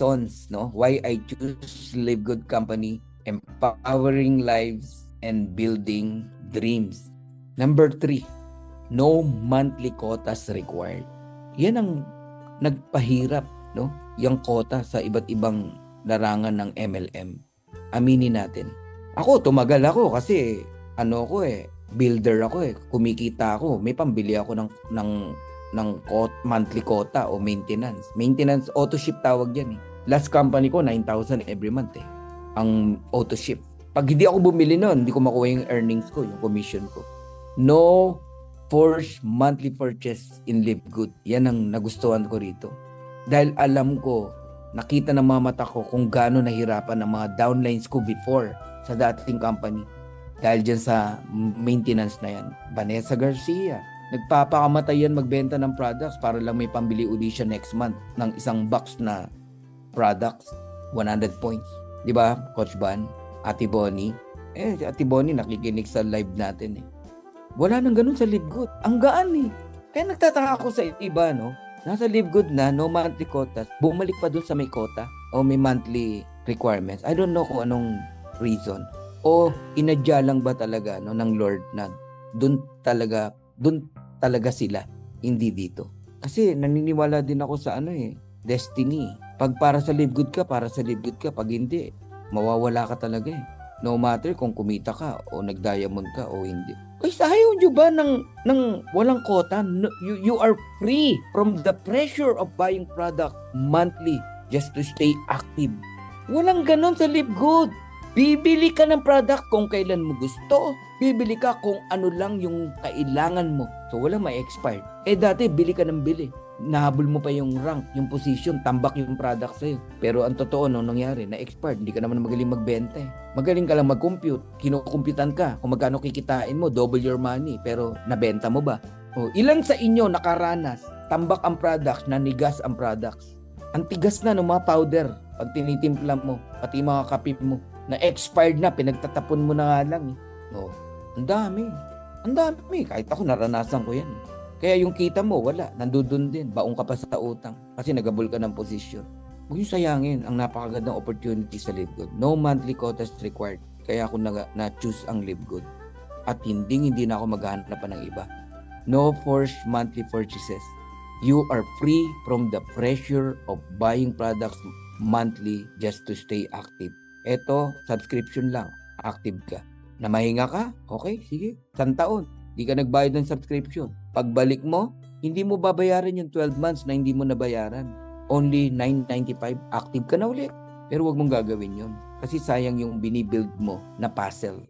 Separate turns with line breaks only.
reasons, no? Why I choose Live Good Company, empowering lives and building dreams. Number 3, no monthly quotas required. Yan ang nagpahirap, no? Yung quota sa iba't ibang larangan ng MLM. Aminin natin. Ako, tumagal ako kasi builder ako eh. Kumikita ako. May pambili ako ng monthly quota o maintenance. Maintenance auto ship tawag yan eh. Last company ko 9,000 every month eh. Ang auto ship. Pag hindi ako bumili noon, hindi ko makuha yung earnings ko, yung commission ko. No forced monthly purchase in Live Good. Yan ang nagustuhan ko rito. Dahil alam ko, nakita ng mga mata ko kung gaano nahirapan ng mga downlines ko before sa dating company. Dahil dyan sa maintenance na yan. Vanessa Garcia, nagpapakamatay yan magbenta ng products para lang may pambili uli siya next month ng isang box na products, 100 points. Di ba, Coach Ban? Ate Bonnie? Ate Bonnie nakikinig sa live natin eh. Wala nang ganun sa Live Good. Ang gaan eh. Kaya nagtataka ako sa iba, no? Nasa Live Good na, no monthly quotas. Bumalik pa dun sa may quota o may monthly requirements. I don't know kung anong reason. O inadya lang ba talaga no, ng Lord na dun talaga sila, hindi dito. Kasi naniniwala din ako sa destiny. Pag para sa Live Good ka, para sa Live Good ka. Pag hindi, mawawala ka talaga eh. No matter kung kumita ka o nag-diamond ka o hindi. Ay, sayaw nyo ba ng walang quota? No, you are free from the pressure of buying product monthly just to stay active. Walang ganon sa Live Good. Bibili ka ng product kung kailan mo gusto. Bibili ka kung ano lang yung kailangan mo. So, walang ma-expired. Dati, bili ka ng bili. Nahabol mo pa yung rank, yung position, tambak yung product sa'yo. Pero ang totoo, nangyari, na-expired. Hindi ka naman magaling magbenta eh. Magaling ka lang mag-compute. Kinukumputan ka. Kung magkano kikitain mo, double your money. Pero, nabenta mo ba? Ilan sa inyo nakaranas? Tambak ang products, nanigas ang products. Ang tigas na ng mga powder. Pag tinitimpla mo, pati mga kapip mo, na-expired na, pinagtatapon mo na nga lang eh. Ang dami. Ang dami. Kahit ako, naranasan ko yan. Kaya yung kita mo, wala. Nandun din. Baong ka pa sa utang. Kasi nagabol ka ng posisyon. Huwag yung sayangin ang napakagandang opportunity sa Live Good. No monthly quotas required. Kaya ako na-choose ang Live Good. At hindi na ako maghahanap pa ng iba. No forced monthly purchases. You are free from the pressure of buying products monthly just to stay active. Eto, subscription lang. Active ka. Na mahinga ka? Okay, sige. 1 taon. Di ka nagbayad ng subscription. Pagbalik mo, hindi mo babayaran yung 12 months na hindi mo nabayaran. Only $9.95, active ka na ulit. Pero wag mong gagawin yun. Kasi sayang yung binibuild mo na puzzle.